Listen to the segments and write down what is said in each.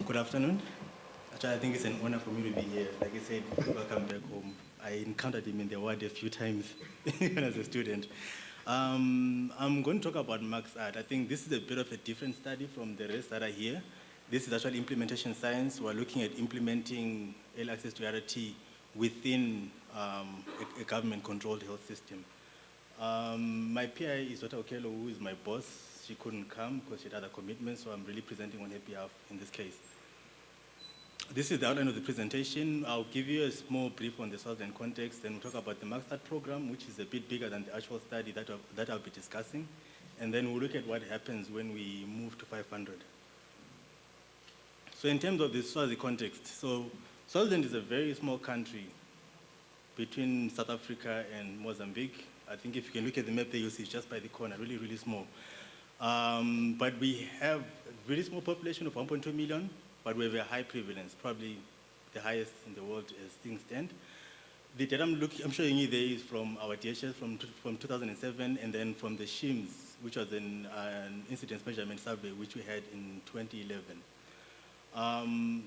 Good afternoon. Actually, I think it's an honor for me to be here. Like I said, welcome back home. I encountered him in the ward a few times as a student. I'm going to talk about Max Art. I think this is a bit of a different study from the rest that are here. This is actually implementation science. We're looking at implementing early access to RT within a government-controlled health system. My PI is Dr. Okelo, who is my boss. She couldn't come because she had other commitments, so I'm really presenting on her behalf in this case. This is the outline of the presentation. I'll give you a small brief on the Swaziland context, then we'll talk about the MaxStart program, which is a bit bigger than the actual study that I'll be discussing. And then we'll look at what happens when we move to 500. So in terms of the Swazi context, so Swaziland is a very small country between South Africa and Mozambique. I think if you can look at the map there, you'll see it's just by the corner, really, really small. But we have a really small population of 1.2 million, but we have a high prevalence, probably the highest in the world as things stand. The data I'm showing you there is from our DHS from 2007, and then from the SHIMS, which was an incidence measurement survey, which we had in 2011.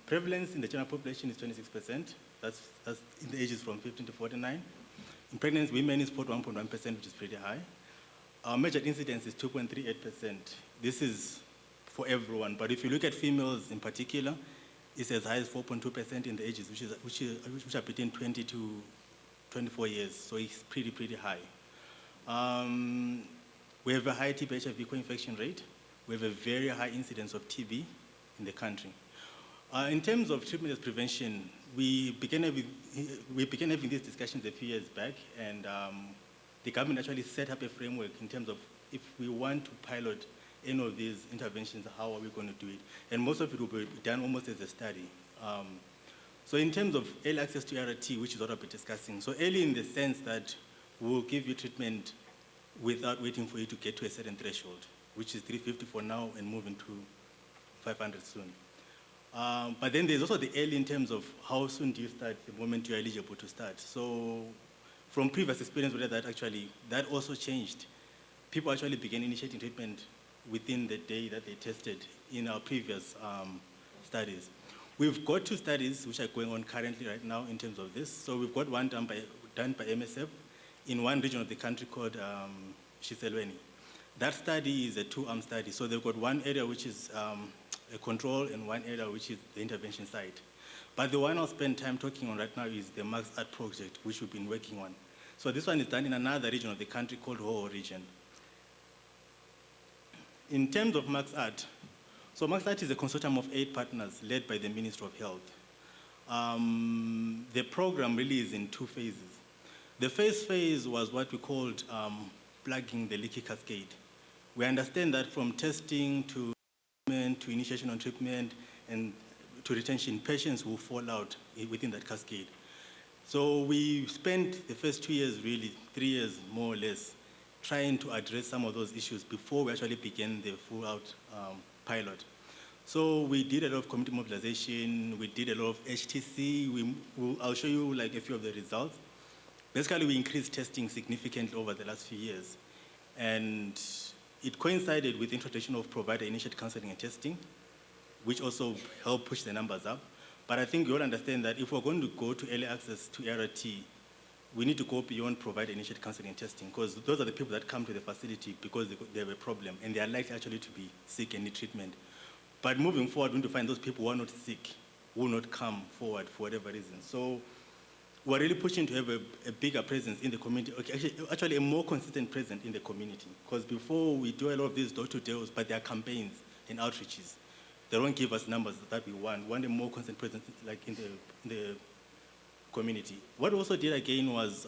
Prevalence in the general population is 26%. That's in the ages from 15 to 49. In pregnant women, it's 41.1%, which is pretty high. Our measured incidence is 2.38%. This is for everyone, but if you look at females in particular, it's as high as 4.2% in the ages, which are between 20 to 24 years, so it's pretty high. We have a high TB-HIV co-infection rate. We have a very high incidence of TB in the country. In terms of treatment as prevention, we began having these discussions a few years back, and the government actually set up a framework in terms of if we want to pilot any of these interventions, how are we going to do it? And most of it will be done almost as a study. So in terms of early access to RT, which is what I'll be discussing, so early in the sense that we'll give you treatment without waiting for you to get to a certain threshold, which is 350 for now and moving to 500 soon. But then there's also the early in terms of how soon do you start the moment you're eligible to start. So from previous experience with that also changed. People actually began initiating treatment within the day that they tested in our previous studies. We've got 2 studies which are going on currently right now in terms of this. So we've got one done by MSF in one region of the country called Sikhathele. That study is a 2-arm study. So they've got one area which is a control and one area which is the intervention site. But the one I'll spend time talking on right now is the MaxArt project, which we've been working on. So this one is done in another region of the country called Ho region. In terms of MaxArt, so MaxArt is a consortium of 8 partners led by the Ministry of Health. The program really is in 2 phases. The first phase was what we called plugging the Leaky Cascade. We understand that from testing to initiation on treatment and to retention, patients will fall out within that cascade. So we spent the first 2 years, really 3 years more or less, trying to address some of those issues before we actually began the full-out pilot. So we did a lot of community mobilization, we did a lot of HTC, I'll show you like a few of the results. Basically, we increased testing significantly over the last few years. And it coincided with the introduction of provider-initiated counseling and testing, which also helped push the numbers up. But I think you all understand that if we're going to go to early access to RT, we need to go beyond provider-initiated counseling and testing, because those are the people that come to the facility because they have a problem, and they are likely actually to be sick and need treatment. But moving forward, we need to find those people who are not sick, who will not come forward for whatever reason. So we're really pushing to have a bigger presence in the community, actually a more consistent presence in the community. Because before we do a lot of these door-to-doors, but there are campaigns and outreaches. They don't give us numbers that we want. We want a more consistent presence like in the community. What we also did again was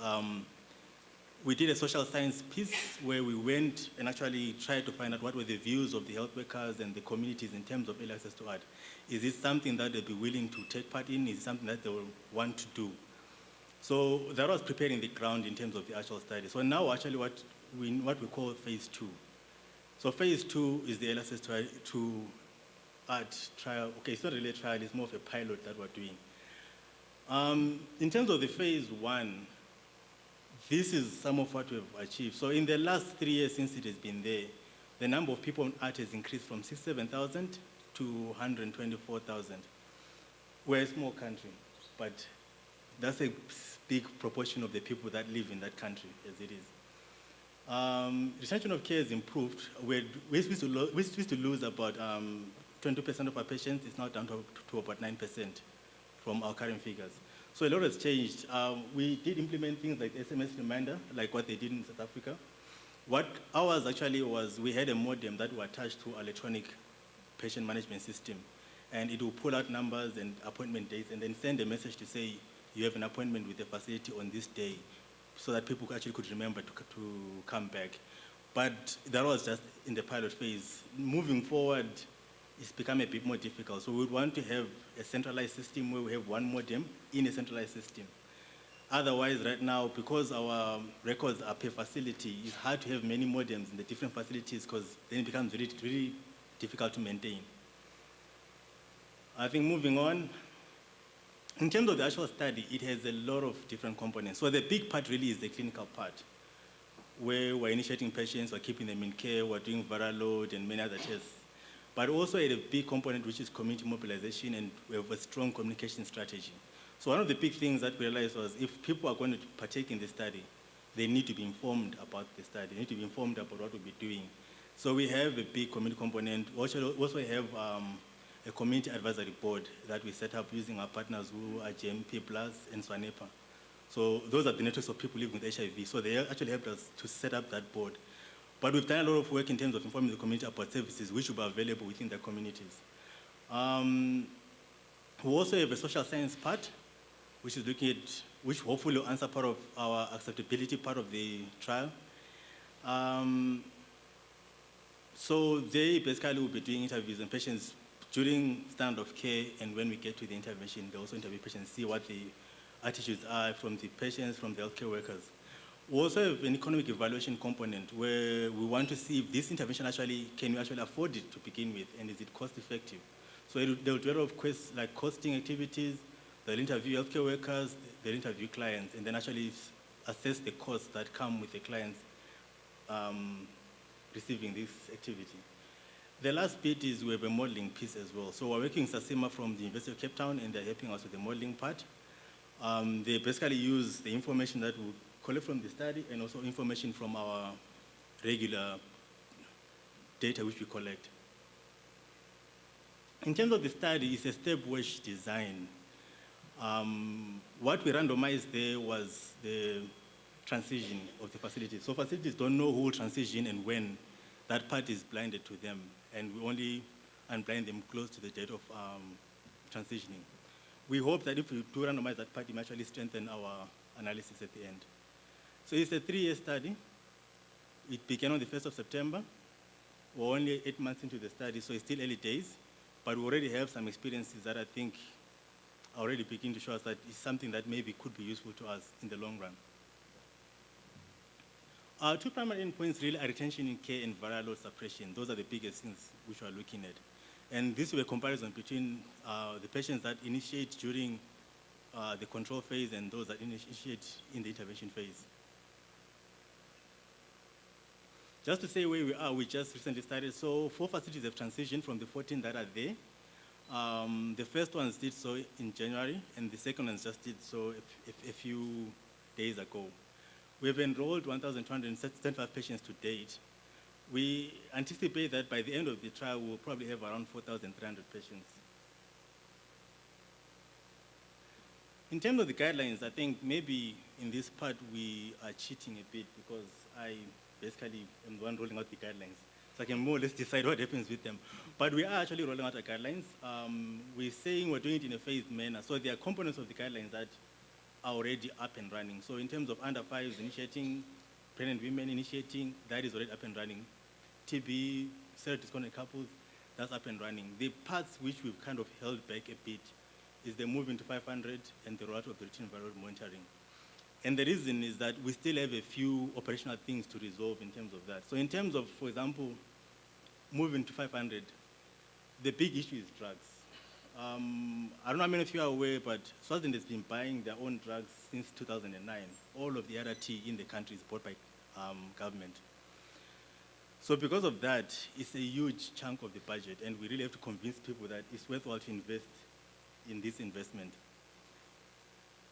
we did a social science piece where we went and actually tried to find out what were the views of the health workers and the communities in terms of early access to art. Is it something that they'll be willing to take part in? Is it something that they will want to do? So that was preparing the ground in terms of the actual study. So now actually what we call phase 2. So phase 2 is the early access to art trial. Okay, it's not really a trial, it's more of a pilot that we're doing. In terms of the phase 1, this is some of what we've achieved. So in the last 3 years since it has been there, the number of people on art has increased from 67,000 to 124,000. We're a small country, but that's a big proportion of the people that live in that country, as it is. Retention of care has improved. We used to lose about 20% of our patients. It's now down to about 9% from our current figures. So a lot has changed. We did implement things like SMS reminder, like what they did in South Africa. What ours actually was, we had a modem that was attached to our electronic patient management system, and it will pull out numbers and appointment dates and then send a message to say you have an appointment with the facility on this day, so that people actually could remember to come back. But that was just in the pilot phase. Moving forward, it's become a bit more difficult. So we would want to have a centralized system where we have one modem in a centralized system. Otherwise, right now, because our records are per facility, it's hard to have many modems in the different facilities because then it becomes really, really difficult to maintain. I think moving on, in terms of the actual study, it has a lot of different components. So the big part really is the clinical part, where we're initiating patients, we're keeping them in care, we're doing viral load and many other tests. But also a big component, which is community mobilization, and we have a strong communication strategy. So one of the big things that we realized was if people are going to partake in the study, they need to be informed about the study. They need to be informed about what we'll be doing. So we have a big community component. We also have a community advisory board that we set up using our partners who are GMP Plus and Swanepa. So those are the networks of people living with HIV. So they actually helped us to set up that board. But we've done a lot of work in terms of informing the community about services which will be available within their communities. We also have a social science part, which is looking at, which hopefully will answer part of our acceptability part of the trial. So they basically will be doing interviews on patients during standard of care, and when we get to the intervention, they also interview patients, see what the attitudes are from the patients, from the healthcare workers. We also have an economic evaluation component where we want to see if this intervention can we actually afford it to begin with, and is it cost effective? So they'll do a lot of costing activities, they'll interview healthcare workers, they'll interview clients, and then actually assess the costs that come with the clients receiving this activity. The last bit is we have a modeling piece as well. So we're working with Sasima from the University of Cape Town, and they're helping us with the modeling part. They basically use the information that we collect from the study and also information from our regular data which we collect. In terms of the study, it's a step-watch design. What we randomized there was the transition of the facilities. So facilities don't know who will transition and when. That part is blinded to them, and we only unblind them close to the date of transitioning. We hope that if we do randomize that part, it may actually strengthen our analysis at the end. So it's a 3-year study. It began on the 1st of September. We're only 8 months into the study, so it's still early days, but we already have some experiences that I think are already beginning to show us that it's something that maybe could be useful to us in the long run. Our two primary endpoints really are retention in care and viral load suppression. Those are the biggest things which we are looking at. And this will be a comparison between the patients that initiate during the control phase and those that initiate in the intervention phase. Just to say where we are, we just recently started. So 4 facilities have transitioned from the 14 that are there. The first ones did so in January, and the second ones just did so a few days ago. We've enrolled 1,275 patients to date. We anticipate that by the end of the trial, we'll probably have around 4,300 patients. In terms of the guidelines, I think maybe in this part we are cheating a bit because I basically am the one rolling out the guidelines. So I can more or less decide what happens with them. But we are actually rolling out our guidelines. We're saying we're doing it in a phased manner. So there are components of the guidelines that are already up and running. So in terms of under 5s initiating, pregnant women initiating, that is already up and running. TB, serodisconnected couples, that's up and running. The parts which we've kind of held back a bit is the move into 500 and the rollout of the routine viral monitoring. And the reason is that we still have a few operational things to resolve in terms of that. So in terms of, for example, moving to 500, the big issue is drugs. I don't know how many of you are aware, but Swaziland has been buying their own drugs since 2009. All of the RRT in the country is bought by government. So because of that, it's a huge chunk of the budget, and we really have to convince people that it's worthwhile to invest in this investment.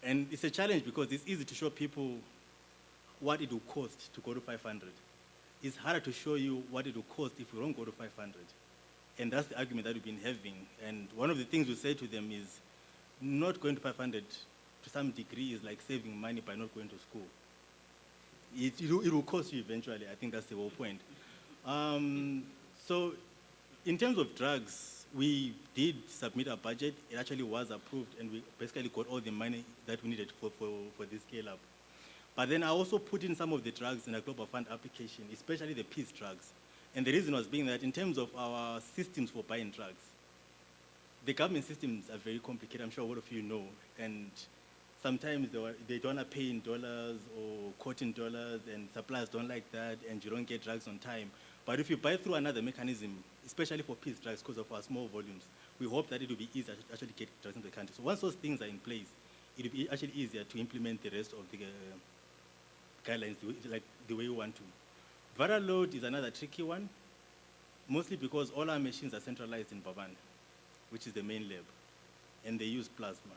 And it's a challenge because it's easy to show people what it will cost to go to 500. It's harder to show you what it will cost if we don't go to 500. And that's the argument that we've been having. And one of the things we say to them is not going to 500 to some degree is like saving money by not going to school. It will cost you eventually. I think that's the whole point. So in terms of drugs, we did submit a budget. It actually was approved, and we basically got all the money that we needed for this scale-up. But then I also put in some of the drugs in a Global Fund application, especially the peace drugs. And the reason was being that in terms of our systems for buying drugs, the government systems are very complicated. I'm sure all of you know. And sometimes they don't want to pay in dollars or quote in dollars, and suppliers don't like that, and you don't get drugs on time. But if you buy through another mechanism, especially for peace drugs because of our small volumes, we hope that it will be easier to actually get drugs in the country. So once those things are in place, it will be actually easier to implement the rest of the guidelines like the way we want to. Viral load is another tricky one, mostly because all our machines are centralized in Baban, which is the main lab, and they use plasma.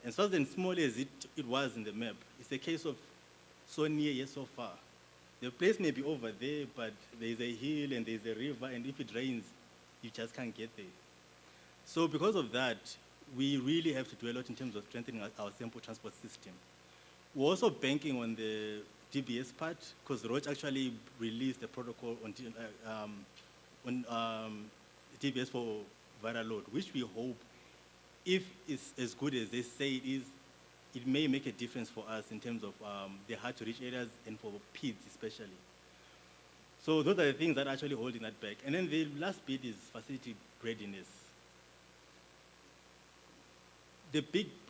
And so as small as it was in the map, it's a case of so near yet so far. The place may be over there, but there's a hill and there's a river, and if it rains, you just can't get there. So because of that, we really have to do a lot in terms of strengthening our sample transport system. We're also banking on the DBS part, because Roche actually released a protocol on DBS for viral load, which we hope, if it's as good as they say it is, it may make a difference for us in terms of the hard-to-reach areas and for PIDs especially. So those are the things that are actually holding that back. And then the last bit is facility readiness.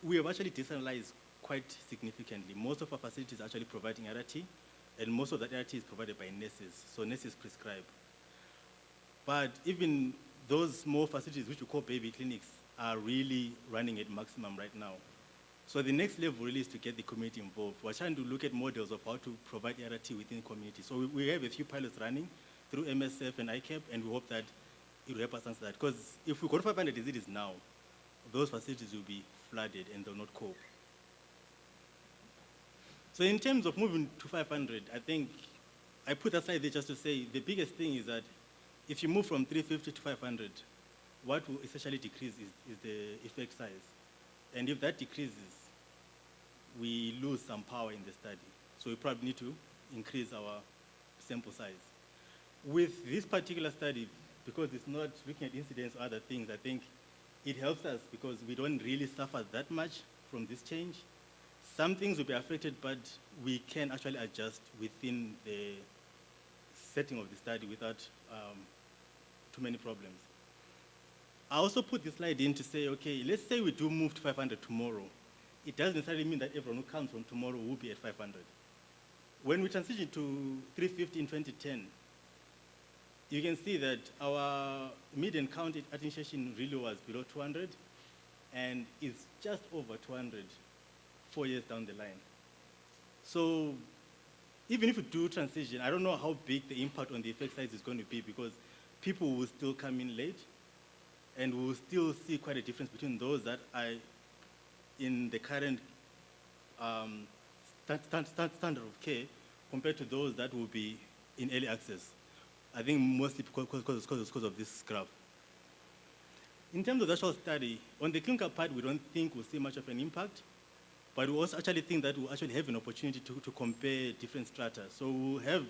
We have actually decentralized quite significantly. Most of our facilities are actually providing RT, and most of that RT is provided by nurses, so nurses prescribe. But even those small facilities, which we call baby clinics, are really running at maximum right now. So the next level really is to get the community involved. We're trying to look at models of how to provide RT within the community. So we have a few pilots running through MSF and ICAP, and we hope that it will help us answer that. Because if we go to 500 as it is now, those facilities will be flooded and they'll not cope. So in terms of moving to 500, I think I put that slide there just to say the biggest thing is that if you move from 350 to 500, what will essentially decrease is the effect size. And if that decreases, we lose some power in the study. So we probably need to increase our sample size. With this particular study, because it's not looking at incidents or other things, I think it helps us because we don't really suffer that much from this change. Some things will be affected, but we can actually adjust within the setting of the study without too many problems. I also put this slide in to say, okay, let's say we do move to 500 tomorrow. It doesn't necessarily mean that everyone who comes from tomorrow will be at 500. When we transitioned to 350 in 2010, you can see that our median count at initiation really was below 200, and it's just over 200 4 years down the line. So even if we do transition, I don't know how big the impact on the effect size is going to be, because people will still come in late, and we will still see quite a difference between those that are in the current standard of care compared to those that will be in early access. I think mostly because of this graph. In terms of the actual study, on the clinical part, we don't think we'll see much of an impact, but we also actually think that we'll actually have an opportunity to compare different strata. So we'll have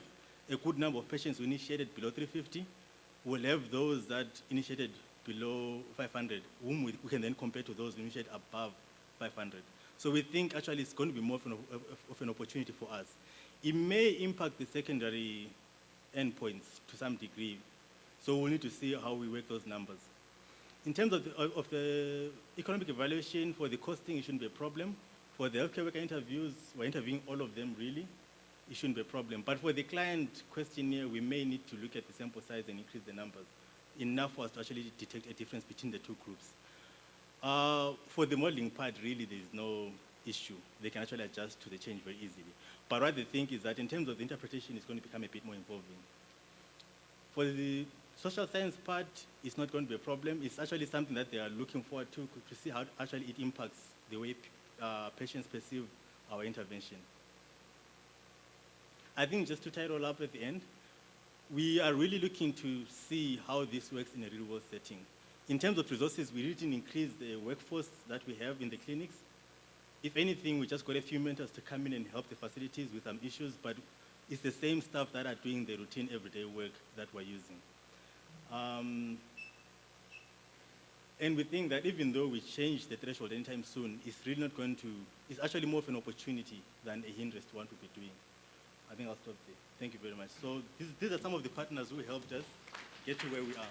a good number of patients who initiated below 350. We'll have those that initiated below 500, whom we can then compare to those who initiated above 500. So we think actually it's going to be more of an opportunity for us. It may impact the secondary endpoints to some degree, so we'll need to see how we work those numbers. In terms of the economic evaluation, for the costing, it shouldn't be a problem. For the healthcare worker interviews, we're interviewing all of them really. It shouldn't be a problem. But for the client questionnaire, we may need to look at the sample size and increase the numbers, enough for us to actually detect a difference between the two groups. For the modeling part, really, there's no issue. They can actually adjust to the change very easily. But what they think is that in terms of the interpretation, it's going to become a bit more involving. For the social science part, it's not going to be a problem. It's actually something that they are looking forward to see how actually it impacts the way patients perceive our intervention. I think just to tie it all up at the end, we are really looking to see how this works in a real-world setting. In terms of resources, we really didn't increase the workforce that we have in the clinics. If anything, we just got a few mentors to come in and help the facilities with some issues, but it's the same staff that are doing the routine everyday work that we're using. And we think that even though we change the threshold anytime soon, it's really not going to, it's actually more of an opportunity than a hindrance to what we'll be doing. I think I'll stop there. Thank you very much. So these are some of the partners who helped us get to where we are.